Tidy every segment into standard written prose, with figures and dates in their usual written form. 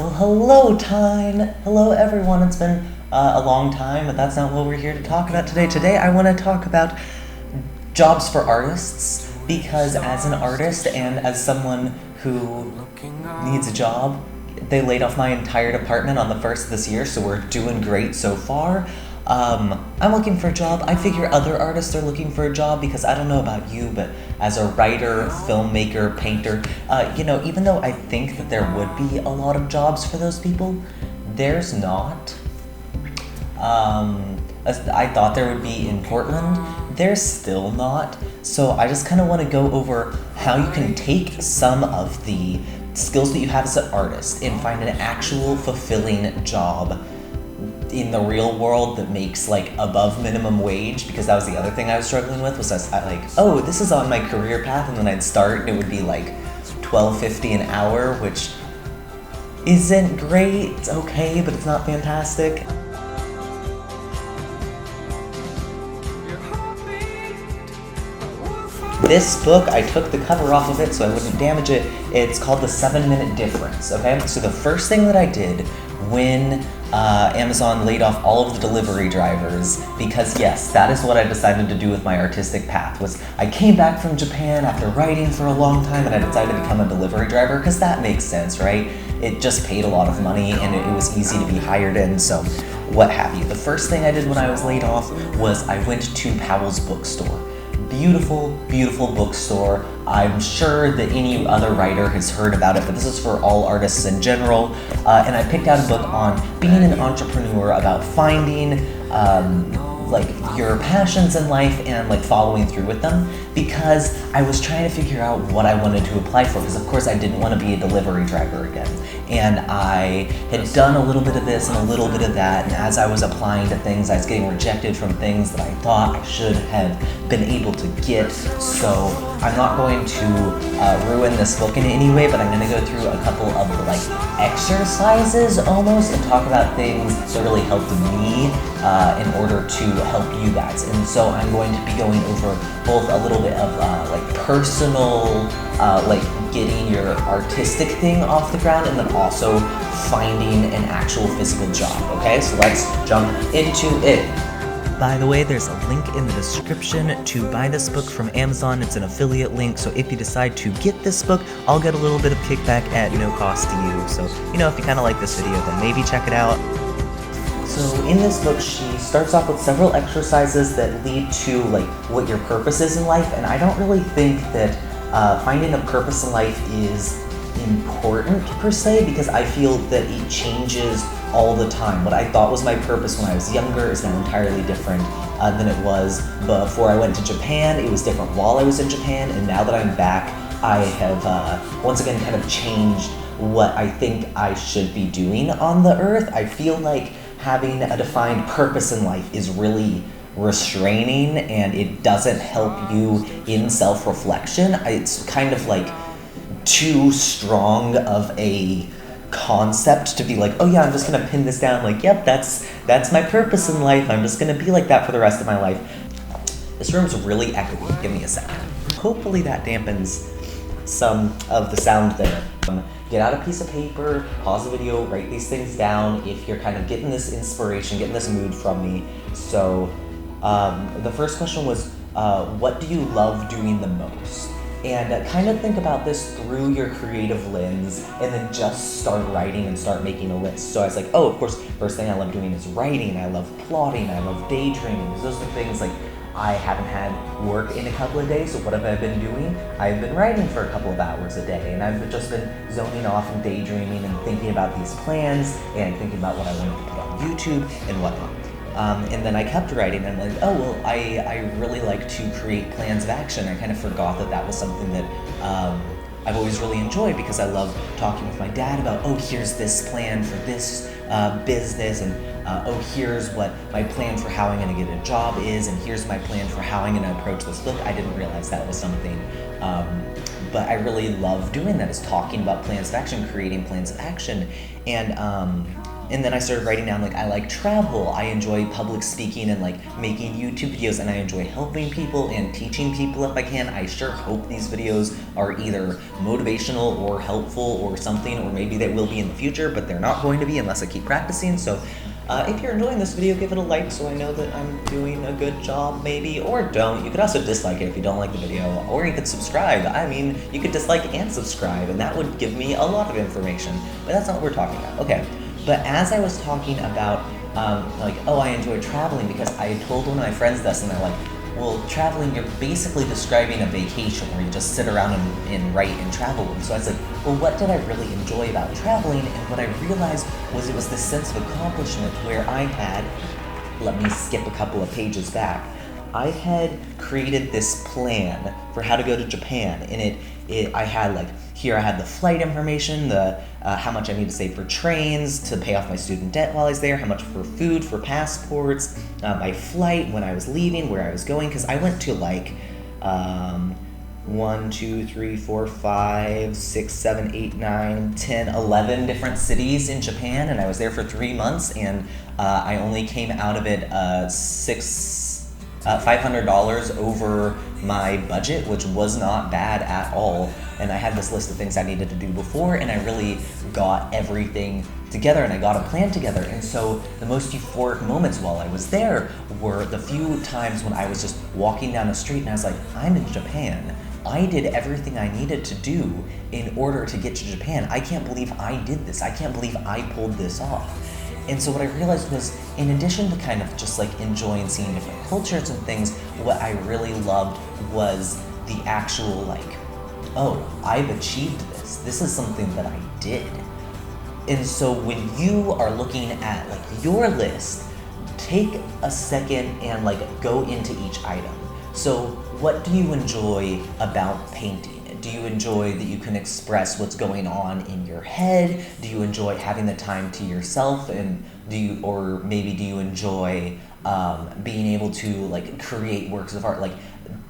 Well, hello, Tyne. Hello, everyone. It's been a long time, but that's not what we're here to talk about today. Today, I want to talk about jobs for artists because, as an artist and as someone who needs a job, they laid off my entire department on the first of this year, so we're doing great so far. I'm looking for a job. I figure other artists are looking for a job because I don't know about you, but as a writer, filmmaker, painter, even though I think that there would be a lot of jobs for those people, there's not. I thought there would be in Portland. There's still not. So I just kind of want to go over how you can take some of the skills that you have as an artist and find an actual fulfilling job in the real world that makes like above minimum wage, because that was the other thing I was struggling with, was this is on my career path, and then I'd start and it would be like $12.50 an hour, which isn't great. It's okay, but it's not fantastic. This book, I took the cover off of it so I wouldn't damage it. It's called The 7-Minute Difference, okay? So the first thing that I did when Amazon laid off all of the delivery drivers, because yes, that is what I decided to do with my artistic path, was I came back from Japan after writing for a long time and I decided to become a delivery driver, because that makes sense, right? It just paid a lot of money and it was easy to be hired in, so what have you. The first thing I did when I was laid off was I went to Powell's bookstore. Beautiful, beautiful bookstore. I'm sure that any other writer has heard about it, but this is for all artists in general. And I picked out a book on being an entrepreneur, about finding your passions in life and like following through with them, because I was trying to figure out what I wanted to apply for, because of course I didn't want to be a delivery driver again. And I had done a little bit of this and a little bit of that, and as I was applying to things, I was getting rejected from things that I thought I should have been able to get. So I'm not going to ruin this book in any way, but I'm going to go through a couple of exercises almost and talk about things that really helped me in order to help you guys. And so I'm going to be going over both a little bit of personal, getting your artistic thing off the ground, and then also finding an actual physical job, okay? So let's jump into it. By the way, there's a link in the description to buy this book from Amazon. It's an affiliate link, so if you decide to get this book, I'll get a little bit of kickback at no cost to you. So, if you kind of like this video, then maybe check it out. So in this book, she starts off with several exercises that lead to what your purpose is in life, and I don't really think that finding a purpose in life is important per se, because I feel that it changes all the time. What I thought was my purpose when I was younger is now entirely different than it was before I went to Japan. It was different while I was in Japan, and now that I'm back, I have once again kind of changed what I think I should be doing on the earth. I feel like having a defined purpose in life is really restraining, and it doesn't help you in self-reflection. It's kind of too strong of a concept to be oh yeah, I'm just gonna pin this down, yep, that's my purpose in life, I'm just gonna be like that for the rest of my life. This room's really echoey, give me a second. Hopefully that dampens some of the sound there. Get out a piece of paper, pause the video, write these things down if you're kind of getting this inspiration, getting this mood from me. So the first question was, what do you love doing the most? And kind of think about this through your creative lens, and then just start writing and start making a list. So I was of course, first thing I love doing is writing. I love plotting, I love daydreaming. Those are things I haven't had work in a couple of days, so what have I been doing? I've been writing for a couple of hours a day, and I've just been zoning off and daydreaming and thinking about these plans and thinking about what I wanted to put on YouTube and whatnot. And then I kept writing, and I'm I really like to create plans of action. I kind of forgot that was something that I've always really enjoyed, because I love talking with my dad about, here's this plan for this business, and here's what my plan for how I'm going to get a job is, and here's my plan for how I'm going to approach this book. I didn't realize that was something, but I really love doing that, is talking about plans of action, creating plans of action. And And then I started writing down, like, I like travel, I enjoy public speaking and like making YouTube videos, and I enjoy helping people and teaching people if I can. I sure hope these videos are either motivational or helpful or something, or maybe they will be in the future, but they're not going to be unless I keep practicing. So if you're enjoying this video, give it a like so I know that I'm doing a good job, maybe, or don't. You could also dislike it if you don't like the video, or you could subscribe. I mean, you could dislike and subscribe, and that would give me a lot of information, but that's not what we're talking about. Okay, but as I was talking about, like, oh, I enjoy traveling, because I told one of my friends this, and they're like, well, traveling, you're basically describing a vacation where you just sit around and write and travel. And so I was like, well, what did I really enjoy about traveling? And what I realized was it was this sense of accomplishment where I had, let me skip a couple of pages back, I had created this plan for how to go to Japan, and I had, like, here I had the flight information, the how much I need to save for trains to pay off my student debt while I was there, how much for food, for passports, my flight, when I was leaving, where I was going, because I went to like 1, 2, 3, 4, 5, 6, 7, 8, 9, 10, 11 different cities in Japan, and I was there for 3 months, and I only came out of it $500 over my budget, which was not bad at all. And I had this list of things I needed to do before, and I really got everything together, and I got a plan together. And so the most euphoric moments while I was there were the few times when I was just walking down the street and I was like, I'm in Japan. I did everything I needed to do in order to get to Japan. I can't believe I did this. I can't believe I pulled this off. And so what I realized was, in addition to kind of just like enjoying seeing different cultures and things, what I really loved was the actual, like, oh, I've achieved this. This is something that I did. And so when you are looking at like your list, take a second and like go into each item. So what do you enjoy about painting? Do you enjoy that you can express what's going on in your head? Do you enjoy having the time to yourself? And do you enjoy being able to like create works of art? Like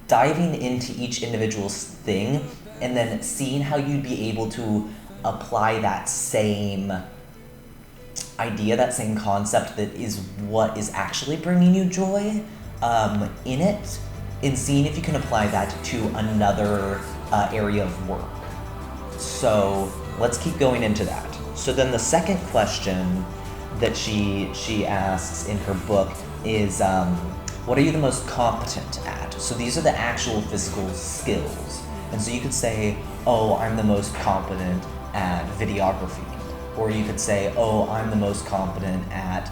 diving into each individual thing and then seeing how you'd be able to apply that same idea, that same concept that is what is actually bringing you joy in it, and seeing if you can apply that to another area of work. So let's keep going into that. So then the second question that she asks in her book is, what are you the most competent at? So these are the actual physical skills. And so you could say, oh, I'm the most competent at videography. Or you could say, oh, I'm the most competent at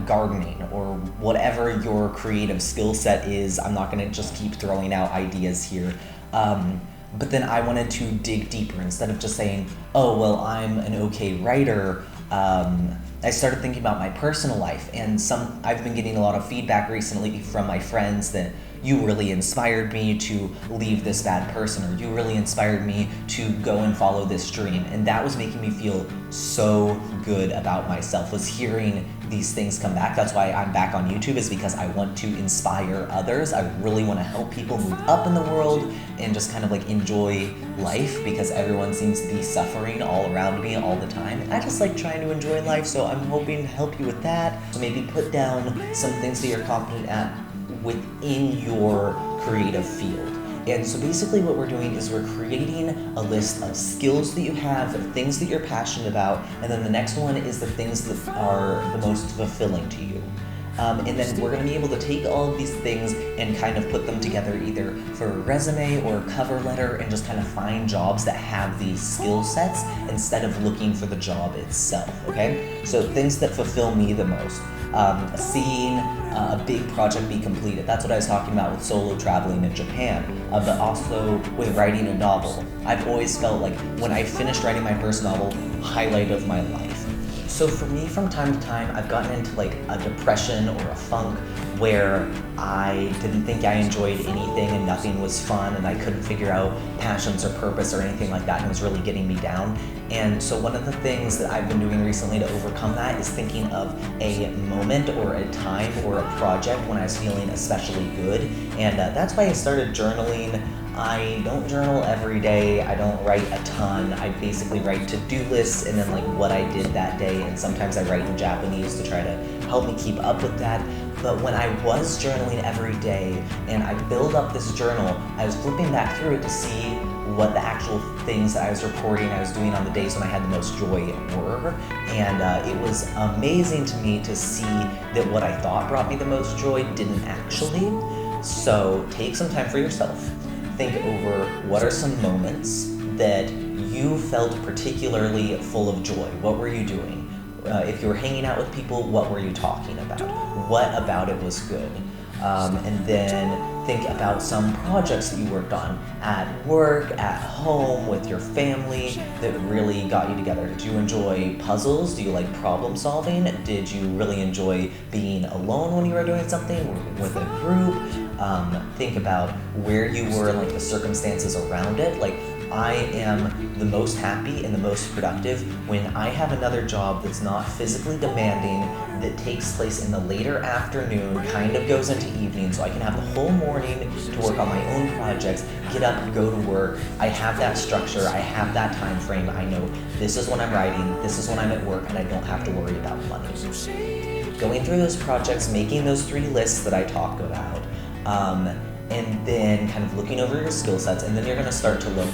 gardening, or whatever your creative skill set is. I'm not going to just keep throwing out ideas here. But then I wanted to dig deeper. Instead of just saying, oh, well, I'm an okay writer, I started thinking about my personal life. And I've been getting a lot of feedback recently from my friends that you really inspired me to leave this bad person, or you really inspired me to go and follow this dream. And that was making me feel so good about myself, was hearing these things come back. That's why I'm back on YouTube, is because I want to inspire others. I really want to help people move up in the world and just kind of like enjoy life, because everyone seems to be suffering all around me all the time. And I just like trying to enjoy life, so I'm hoping to help you with that. So maybe put down some things that you're competent at within your creative field. And so basically what we're doing is we're creating a list of skills that you have, things that you're passionate about, and then the next one is the things that are the most fulfilling to you. And then we're going to be able to take all of these things and kind of put them together either for a resume or a cover letter, and just kind of find jobs that have these skill sets instead of looking for the job itself, okay? So things that fulfill me the most. Seeing a big project be completed. That's what I was talking about with solo traveling in Japan, but also with writing a novel. I've always felt like when I finished writing my first novel, highlight of my life. So for me, from time to time, I've gotten into like a depression or a funk where I didn't think I enjoyed anything and nothing was fun, and I couldn't figure out passions or purpose or anything like that, and it was really getting me down. And so one of the things that I've been doing recently to overcome that is thinking of a moment or a time or a project when I was feeling especially good. And that's why I started journaling I don't journal every day, I don't write a ton. I basically write to-do lists and then like what I did that day, and sometimes I write in Japanese to try to help me keep up with that. But when I was journaling every day and I build up this journal, I was flipping back through it to see what the actual things that I was reporting I was doing on the days when I had the most joy were. And it was amazing to me to see that what I thought brought me the most joy didn't actually. So take some time for yourself. Think over what are some moments that you felt particularly full of joy. What were you doing? If you were hanging out with people, what were you talking about? What about it was good? And then think about some projects that you worked on at work, at home, with your family that really got you together. Did you enjoy puzzles? Do you like problem solving? Did you really enjoy being alone when you were doing something with a group? Think about where you were and like the circumstances around it. Like, I am the most happy and the most productive when I have another job that's not physically demanding, that takes place in the later afternoon, kind of goes into evening, so I can have the whole morning to work on my own projects, get up, go to work. I have that structure, I have that time frame. I know this is when I'm writing, this is when I'm at work, and I don't have to worry about money. Going through those projects, making those 3 lists that I talk about, and then kind of looking over your skill sets, and then you're going to start to look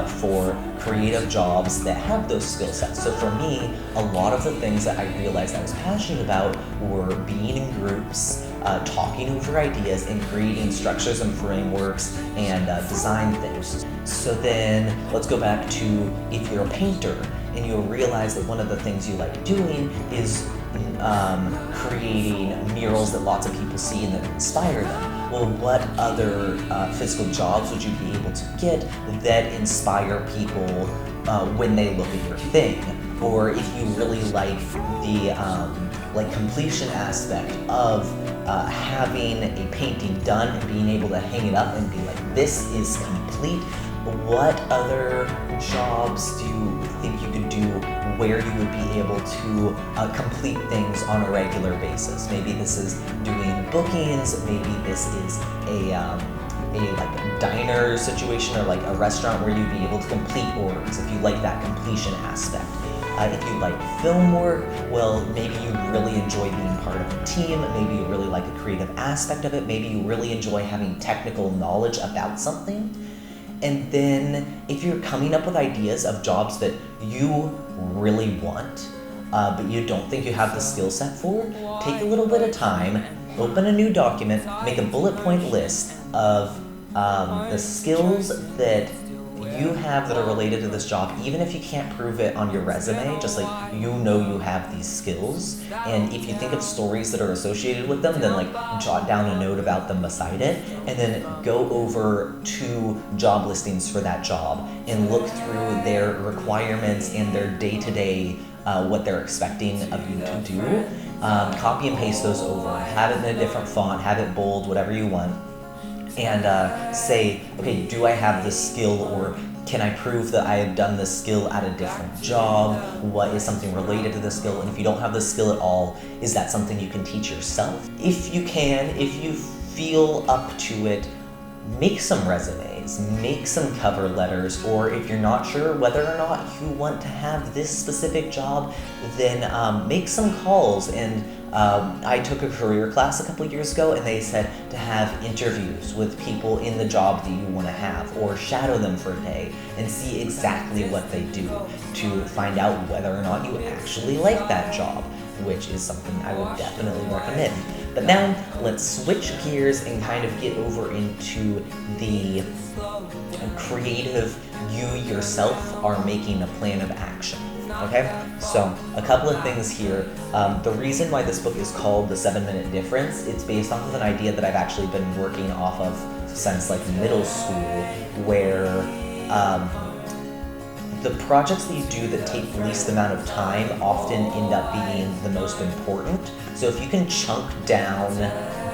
for creative jobs that have those skill sets. So for me, a lot of the things that I realized I was passionate about were being in groups, talking over ideas, and creating structures and frameworks and design things. So then let's go back to if you're a painter and you'll realize that one of the things you like doing is creating murals that lots of people see and that inspire them. Well, what other physical jobs would you be able to get that inspire people when they look at your thing? Or if you really like the completion aspect of having a painting done and being able to hang it up and be like, this is complete. What other jobs do you think you could do where you would be able to complete things on a regular basis? Maybe this is doing bookings, maybe this is a diner situation, or like a restaurant where you'd be able to complete orders if you like that completion aspect. If you like film work, well, maybe you really enjoy being part of a team, maybe you really like a creative aspect of it, maybe you really enjoy having technical knowledge about something. And then if you're coming up with ideas of jobs that you really want, but you don't think you have the skill set for, take a little bit of time, open a new document, make a bullet point list of the skills that you have that are related to this job, even if you can't prove it on your resume, just like you know you have these skills. And if you think of stories that are associated with them, then like jot down a note about them beside it, and then go over 2 job listings for that job and look through their requirements and their day-to-day, what they're expecting of you to do. Copy and paste those over, have it in a different font, have it bold, whatever you want. And say, okay, do I have this skill, or can I prove that I have done this skill at a different job? What is something related to this skill? And if you don't have the skill at all, is that something you can teach yourself? If you can, if you feel up to it, make some resumes, make some cover letters, or if you're not sure whether or not you want to have this specific job, then make some calls. And I took a career class a couple years ago, and they said to have interviews with people in the job that you want to have, or shadow them for a day and see exactly what they do to find out whether or not you actually like that job, which is something I would definitely recommend. But now let's switch gears and kind of get over into the creative, you yourself are making a plan of action. Okay, so a couple of things here. The reason why this book is called The 7-Minute Difference, it's based off of an idea that I've actually been working off of since like middle school, where the projects that you do that take the least amount of time often end up being the most important. So if you can chunk down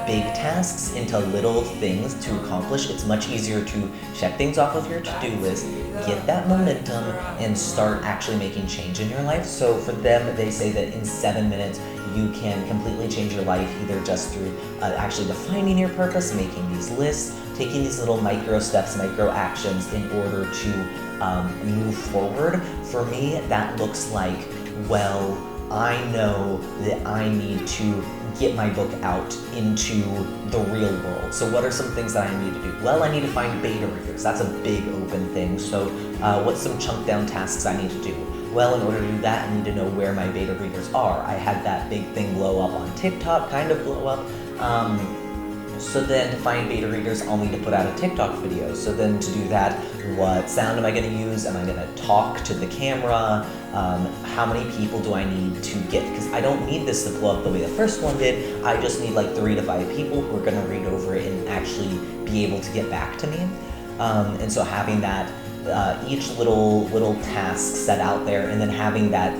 big tasks into little things to accomplish, it's much easier to check things off of your to-do list, get that momentum, and start actually making change in your life. So for them, they say that in 7 minutes, you can completely change your life, either just through actually defining your purpose, making these lists, taking these little micro steps, micro actions in order to move forward. For me, that looks like, well, I know that I need to get my book out into the real world. So what are some things that I need to do? Well, I need to find beta readers. That's a big open thing. So what's some chunk down tasks I need to do? Well, in order to do that, I need to know where my beta readers are. I had that big thing blow up on TikTok, kind of blow up. So then to find beta readers, I'll need to put out a TikTok video. So then to do that, what sound am I going to use? Am I going to talk to the camera? How many people do I need to get? Because I don't need this to blow up the way the first one did. I just need like 3 to 5 people who are going to read over it and actually be able to get back to me. And so having that, each little task set out there, and then having that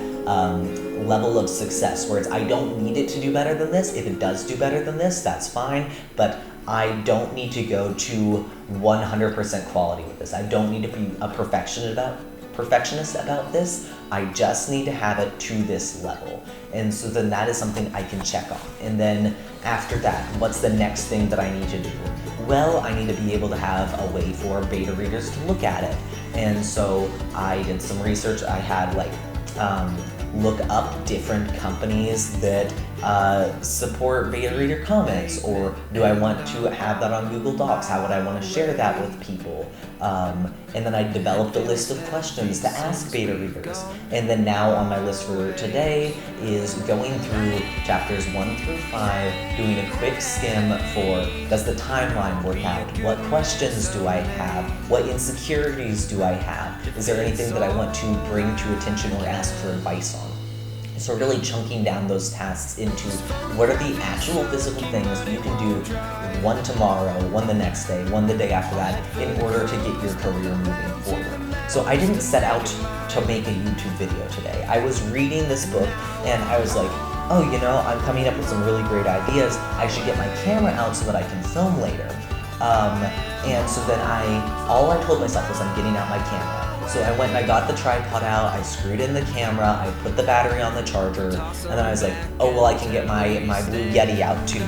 level of success where it's, I don't need it to do better than this. If it does do better than this, that's fine, but I don't need to go to 100% quality with this. I don't need to be a perfectionist about this. I just need to have it to this level. And so then that is something I can check off. And then after that, what's the next thing that I need to do? Well, I need to be able to have a way for beta readers to look at it. And so I did some research. I had look up different companies that support beta reader comments, or do I want to have that on Google Docs? How would I want to share that with people? And then I developed a list of questions to ask beta readers. And then now on my list for today is going through chapters 1 through 5, doing a quick skim for, does the timeline work out? What questions do I have? What insecurities do I have? Is there anything that I want to bring to attention or ask for advice on? So really chunking down those tasks into what are the actual physical things you can do, one tomorrow, one the next day, one the day after that, in order to get your career moving forward. So I didn't set out to make a YouTube video today. I was reading this book and I was like, oh, you know, I'm coming up with some really great ideas. I should get my camera out so that I can film later. And so then all I told myself was I'm getting out my camera. So I went and I got the tripod out, I screwed in the camera, I put the battery on the charger, and then I was like, oh, well, I can get my Blue Yeti out too.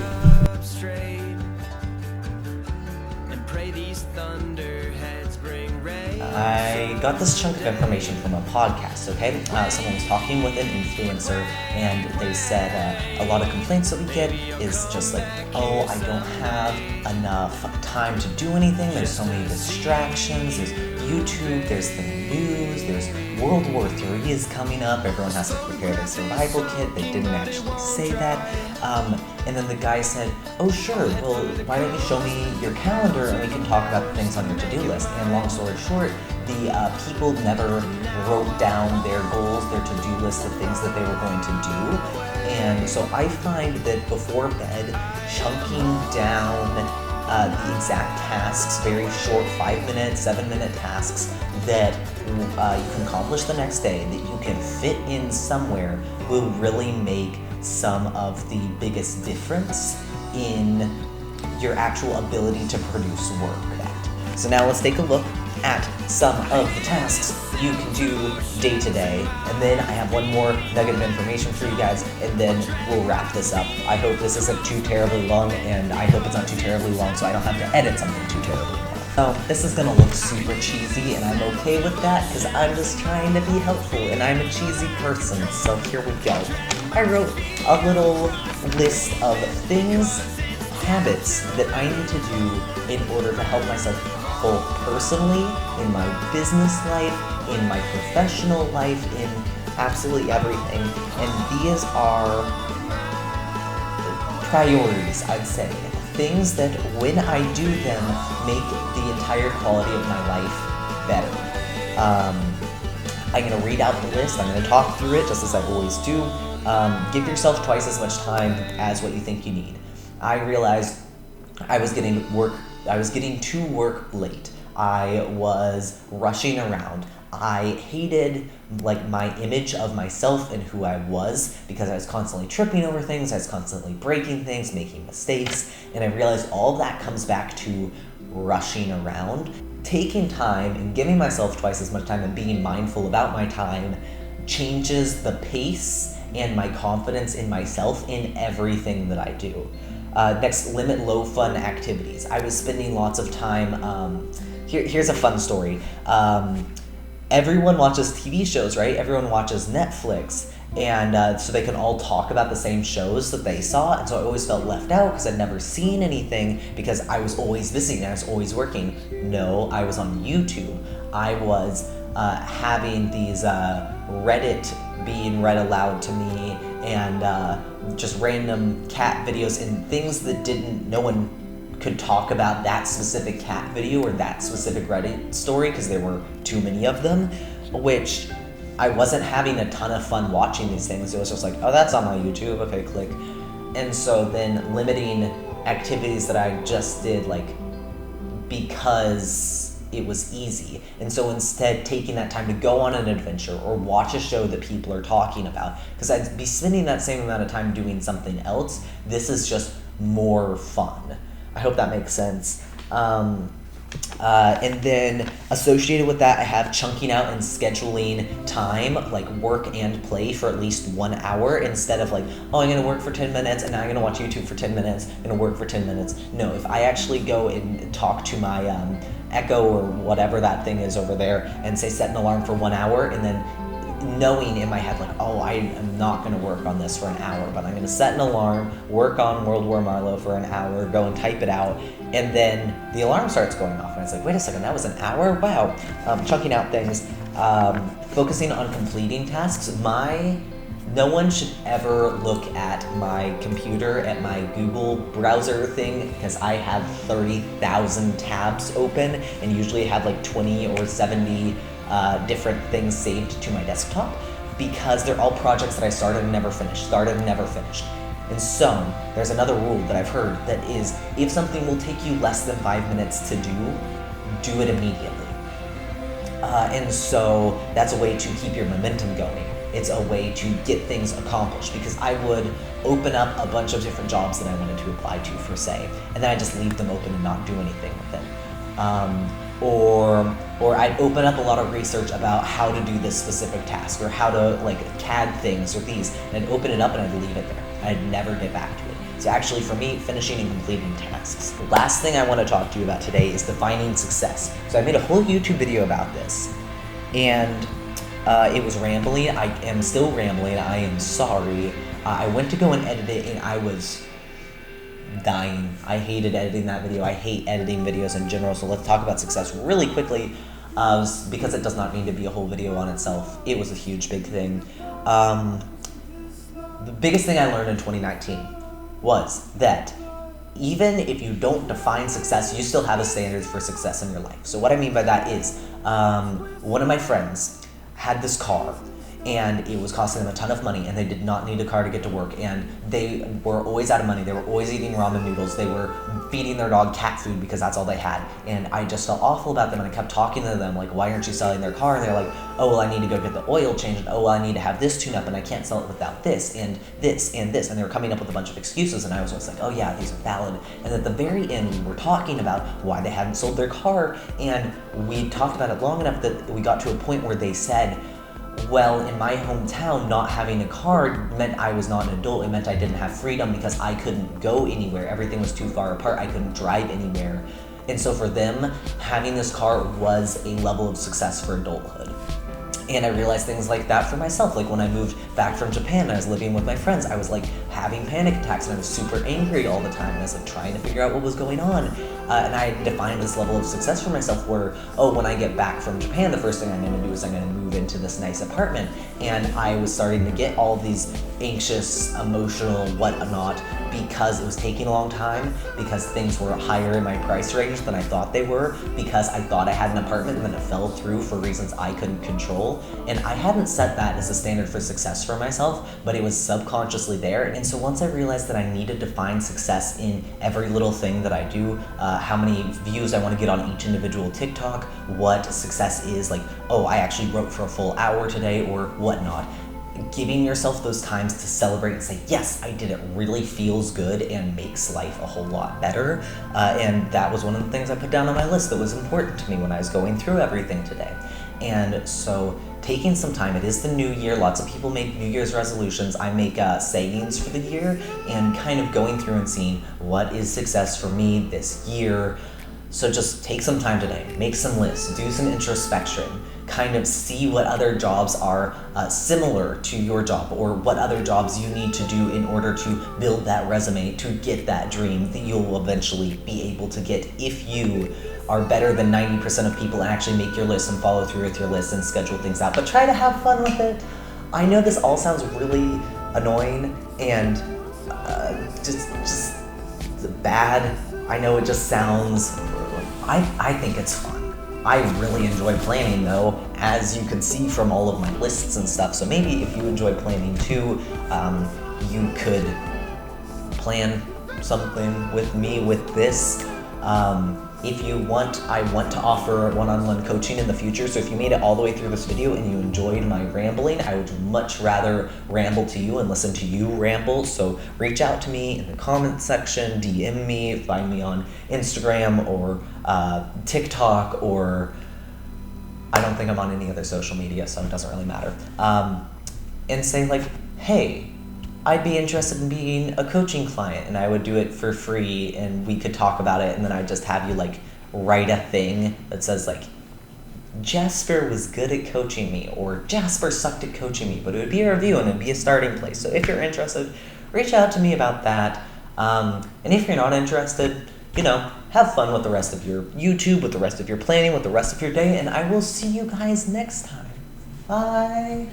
I got this chunk of information from a podcast, okay? Someone was talking with an influencer, and they said a lot of complaints that we get is just like, oh, I don't have enough time to do anything, there's so many distractions, there's YouTube, there's the news, there's World War III is coming up, everyone has to prepare their survival kit. They didn't actually say that. And then the guy said, oh sure, well, why don't you show me your calendar and we can talk about the things on your to-do list. And long story short, the people never wrote down their goals, their to-do list, the things that they were going to do. And so I find that before bed, chunking down the exact tasks, very short 5-minute, 7-minute tasks that you can accomplish the next day, that you can fit in somewhere, will really make some of the biggest difference in your actual ability to produce work. So now let's take a look at some of the tasks you can do day to day, and then I have one more nugget of information for you guys, and then we'll wrap this up. I hope this isn't too terribly long, and I hope it's not too terribly long so I don't have to edit something too terribly long. So this is gonna look super cheesy, and I'm okay with that because I'm just trying to be helpful, and I'm a cheesy person, so here we go. I wrote a little list of things, habits that I need to do in order to help myself both personally, in my business life, in my professional life, in absolutely everything. And these are priorities, I'd say. Things that when I do them make the entire quality of my life better. I'm going to read out the list, I'm going to talk through it just as I always do. Give yourself twice as much time as what you think you need. I realized I was getting to work late. I was rushing around. I hated like my image of myself and who I was, because I was constantly tripping over things, I was constantly breaking things, making mistakes, and I realized all of that comes back to rushing around. Taking time and giving myself twice as much time and being mindful about my time changes the pace and my confidence in myself in everything that I do. Next, limit low fun activities. I was spending lots of time, here's a fun story. Everyone watches TV shows, right? Everyone watches Netflix, and so they can all talk about the same shows that they saw, and so I always felt left out because I'd never seen anything because I was always busy and I was always working. No, I was on YouTube. I was having these Reddit being read aloud to me, and just random cat videos and things that no one could talk about that specific cat video or that specific Reddit story because there were too many of them, which I wasn't having a ton of fun watching these things. It was just like, oh, that's on my YouTube, okay, click. And so then limiting activities that I just did like because it was easy. And so instead taking that time to go on an adventure or watch a show that people are talking about, because I'd be spending that same amount of time doing something else. This is just more fun. I hope that makes sense. And then associated with that, I have chunking out and scheduling time, like work and play, for at least 1 hour, instead of like, oh, I'm gonna work for 10 minutes and now I'm gonna watch YouTube for 10 minutes, I'm gonna work for 10 minutes. No, if I actually go and talk to my Echo or whatever that thing is over there and say set an alarm for 1 hour, and then knowing in my head like, oh, I am not going to work on this for an hour, but I'm going to set an alarm, work on World War Marlowe for an hour, go and type it out, and then the alarm starts going off, and it's like, wait a second, that was an hour? Wow. Chunking out things, focusing on completing tasks. No one should ever look at my computer, at my Google browser thing, because I have 30,000 tabs open and usually have like 20 or 70 different things saved to my desktop, because they're all projects that I started and never finished. And so there's another rule that I've heard that is, if something will take you less than 5 minutes to do it immediately. And so that's a way to keep your momentum going. It's a way to get things accomplished, because I would open up a bunch of different jobs that I wanted to apply to, for say, and then I just leave them open and not do anything with them. Or I'd open up a lot of research about how to do this specific task, or how to like CAD things or these, and I'd open it up and I'd leave it there. I'd never get back to it. So actually for me, finishing and completing tasks. The last thing I want to talk to you about today is defining success. So I made a whole YouTube video about this, and it was rambling. I am still rambling. I am sorry. I went to go and edit it, and I was dying. I hated editing that video. I hate editing videos in general. So let's talk about success really quickly, because it does not need to be a whole video on itself. It was a huge, big thing. The biggest thing I learned in 2019 was that even if you don't define success, you still have a standard for success in your life. So what I mean by that is, one of my friends had this car, and it was costing them a ton of money, and they did not need a car to get to work, and they were always out of money. They were always eating ramen noodles. They were feeding their dog cat food because that's all they had, and I just felt awful about them, and I kept talking to them like, why aren't you selling their car? And they're like, oh, well, I need to go get the oil changed. Oh, well, I need to have this tune up, and I can't sell it without this and this and this, and they were coming up with a bunch of excuses, and I was just like, oh yeah, these are valid. And at the very end, we were talking about why they hadn't sold their car, and we talked about it long enough that we got to a point where they said, well, in my hometown, not having a car meant I was not an adult. It meant I didn't have freedom because I couldn't go anywhere. Everything was too far apart. I couldn't drive anywhere. And so for them, having this car was a level of success for adulthood. And I realized things like that for myself. Like when I moved back from Japan and I was living with my friends, I was like having panic attacks and I was super angry all the time. And I was like trying to figure out what was going on. And I defined this level of success for myself where, oh, when I get back from Japan, the first thing I'm gonna do is I'm gonna move into this nice apartment. And I was starting to get all these anxious, emotional, whatnot, because it was taking a long time, because things were higher in my price range than I thought they were, because I thought I had an apartment and then it fell through for reasons I couldn't control. goal. And I hadn't set that as a standard for success for myself, but it was subconsciously there. And so once I realized that I needed to find success in every little thing that I do, how many views I want to get on each individual TikTok, what success is, like, oh, I actually wrote for a full hour today or whatnot. Giving yourself those times to celebrate and say, yes, I did it, really feels good and makes life a whole lot better. And that was one of the things I put down on my list that was important to me when I was going through everything today. And so taking some time, it is the new year, lots of people make New Year's resolutions. I make sayings for the year, and kind of going through and seeing what is success for me this year. So just take some time today, make some lists, do some introspection, kind of see what other jobs are similar to your job, or what other jobs you need to do in order to build that resume to get that dream that you'll eventually be able to get if you are better than 90% of people and actually make your list and follow through with your list and schedule things out. But try to have fun with it. I know this all sounds really annoying and just bad. I know it just sounds, I think it's fun. I really enjoy planning though, as you can see from all of my lists and stuff. So maybe if you enjoy planning too, you could plan something with me with this. If you want, I want to offer one-on-one coaching in the future. So if you made it all the way through this video and you enjoyed my rambling, I would much rather ramble to you and listen to you ramble. So reach out to me in the comment section, DM me, find me on Instagram or TikTok, or I don't think I'm on any other social media, so it doesn't really matter. And say like, hey, I'd be interested in being a coaching client, and I would do it for free, and we could talk about it, and then I'd just have you like write a thing that says like, Jasper was good at coaching me, or Jasper sucked at coaching me, but it would be a review and it'd be a starting place. So if you're interested, reach out to me about that. And if you're not interested, have fun with the rest of your YouTube, with the rest of your planning, with the rest of your day, and I will see you guys next time. Bye.